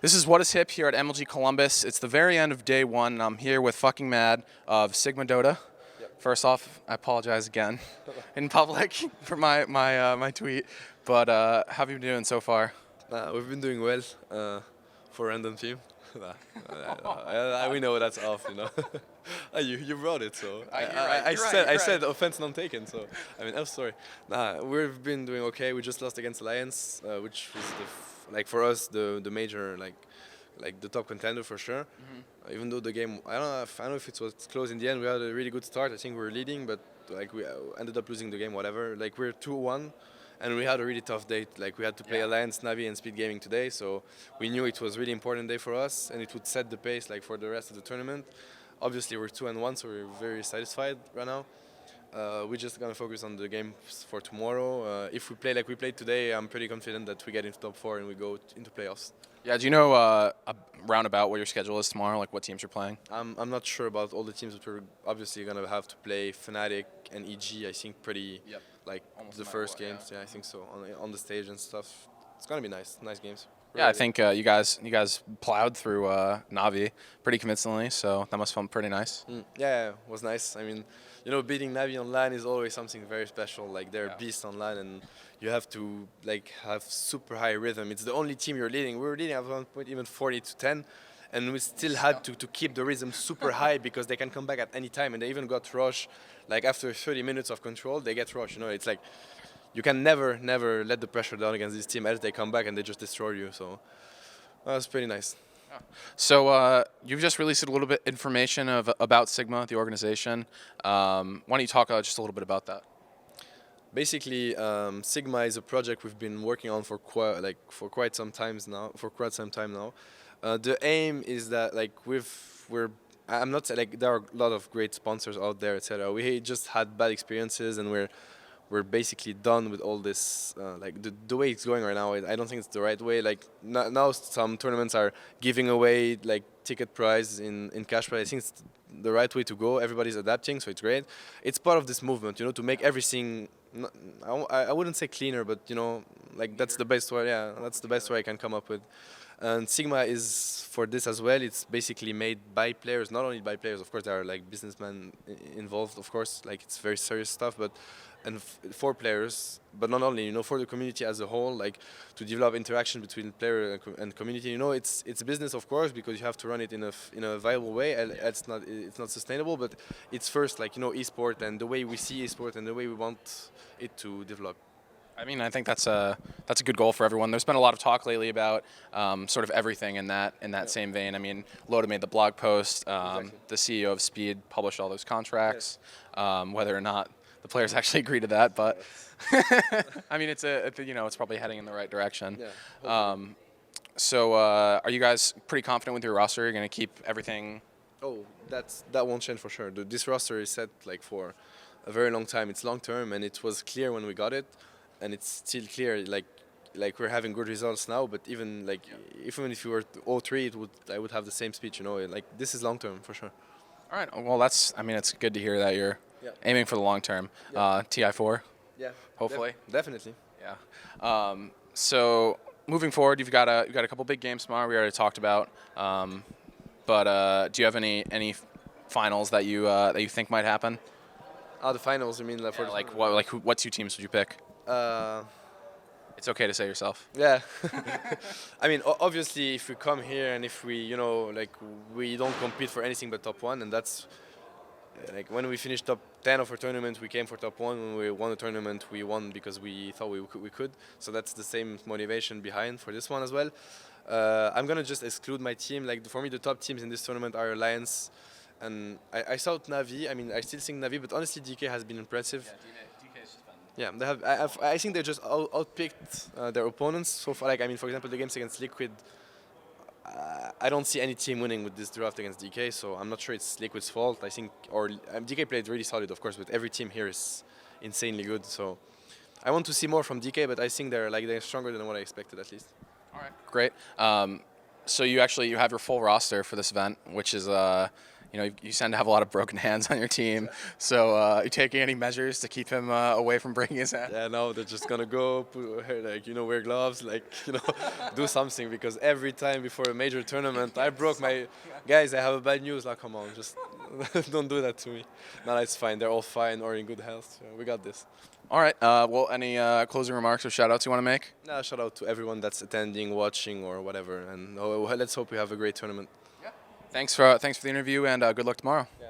This is What is Hip here at MLG Columbus. It's the very end of day one, and I'm here with fucking Mad of Sigma Dota. Yep. First off, I apologize again in public for my tweet, but how have you been doing so far? We've been doing well for a random team. We know that's off, you know. You brought it, so I said offense not taken. So I mean, I'm sorry. We've been doing okay. We just lost against Alliance, which was for us the major like the top contender for sure. Even though the game, I don't know if it was close in the end. We had a really good start. I think we were leading, but like we ended up losing the game. Whatever. Like we're 2-1. And we had a really tough day. Like we had to play Alliance, Navi, and Speed Gaming today, so we knew it was a really important day for us, and it would set the pace like for the rest of the tournament. Obviously, we're 2-1, so we're very satisfied right now. We're just gonna focus on the games for tomorrow. If we play like we played today, I'm pretty confident that we get into top 4 and we go into playoffs. Yeah, do you know a roundabout what your schedule is tomorrow? Like what teams you're playing? I'm not sure about all the teams, but we're obviously gonna have to play Fnatic and EG. I think pretty. Yep. Like almost the first games, yeah, I think so. On the stage and stuff, it's gonna be nice games. Yeah, I think you guys plowed through Navi pretty convincingly, so that must have felt pretty nice. Yeah, it was nice. I mean, you know, beating Navi online is always something very special. Like they're beasts online, and you have to like have super high rhythm. It's the only team you're leading. We were leading at one point even 40-10. And we still had to keep the rhythm super high because they can come back at any time. And they even got rush. Like after 30 minutes of control, they get rush. You know, it's like you can never let the pressure down against this team. Else they come back and they just destroy you. So that was pretty nice. So you've just released a little bit information about Sigma, the organization. Why don't you talk just a little bit about that? Basically, Sigma is a project we've been working on for quite some time now. The aim is that like I'm not like there are a lot of great sponsors out there, etc. We just had bad experiences, and we're basically done with all this. Like the way it's going right now, I don't think it's the right way. Like now some tournaments are giving away like ticket prize in cash prize. I think it's the right way to go. Everybody's adapting, so it's great. It's part of this movement, you know, to make everything. I wouldn't say cleaner, but you know, like that's the best way. Yeah, that's the best way I can come up with. And Sigma is for this as well. It's basically made by players, not only by players. Of course, there are like businessmen involved. Of course, like it's very serious stuff, but for players, but not only. You know, for the community as a whole, like to develop interaction between player and community. You know, it's a business, of course, because you have to run it in a viable way. It's not sustainable, but it's first like you know esport and the way we see esport and the way we want it to develop. I mean, I think that's a good goal for everyone. There's been a lot of talk lately about sort of everything in that same vein. I mean, Loda made the blog post. Exactly. The CEO of Speed published all those contracts. Yes. Whether or not the players actually agree to that, but I mean, it's probably heading in the right direction. Yeah. So, are you guys pretty confident with your roster? You're going to keep everything? Oh, that won't change for sure. This roster is set like for a very long time. It's long term, and it was clear when we got it. And it's still clear, like we're having good results now. But even even if you were 0-3, I would have the same speech. You know, like this is long term for sure. All right. Well, it's good to hear that you're aiming for the long term. Yeah. TI4. Yeah. Hopefully. Definitely. Yeah. So moving forward, you've got a couple big games tomorrow. We already talked about. But do you have any finals that you think might happen? The finals. You mean what two teams would you pick? It's okay to say yourself. Yeah. I mean, obviously, if we come here and if we, you know, like we don't compete for anything but top 1, and that's like when we finished top 10 of our tournament, we came for top 1. When we won the tournament, we won because we thought we could. So that's the same motivation behind for this one as well. I'm gonna just exclude my team. Like for me, the top teams in this tournament are Alliance, and I thought Navi. I mean, I still think Navi, but honestly, DK has been impressive. Yeah, they have. I think they just outpicked their opponents so far. Like I mean, for example, the games against Liquid, I don't see any team winning with this draft against DK. So I'm not sure it's Liquid's fault. I think DK played really solid, of course, but every team here is insanely good. So I want to see more from DK, but I think they're stronger than what I expected at least. All right, great. So you have your full roster for this event, which is you tend to have a lot of broken hands on your team. So, are you taking any measures to keep him away from breaking his hand? Yeah, no, they're just gonna go, wear gloves, do something, because every time before a major tournament, I broke my. Guys, I have a bad news. Like, come on, just don't do that to me. No, it's fine. They're all fine or in good health. So we got this. All right. Well, any closing remarks or shout outs you want to make? Nah, shout out to everyone that's attending, watching, or whatever, and let's hope we have a great tournament. Thanks for the interview, and good luck tomorrow. Yeah,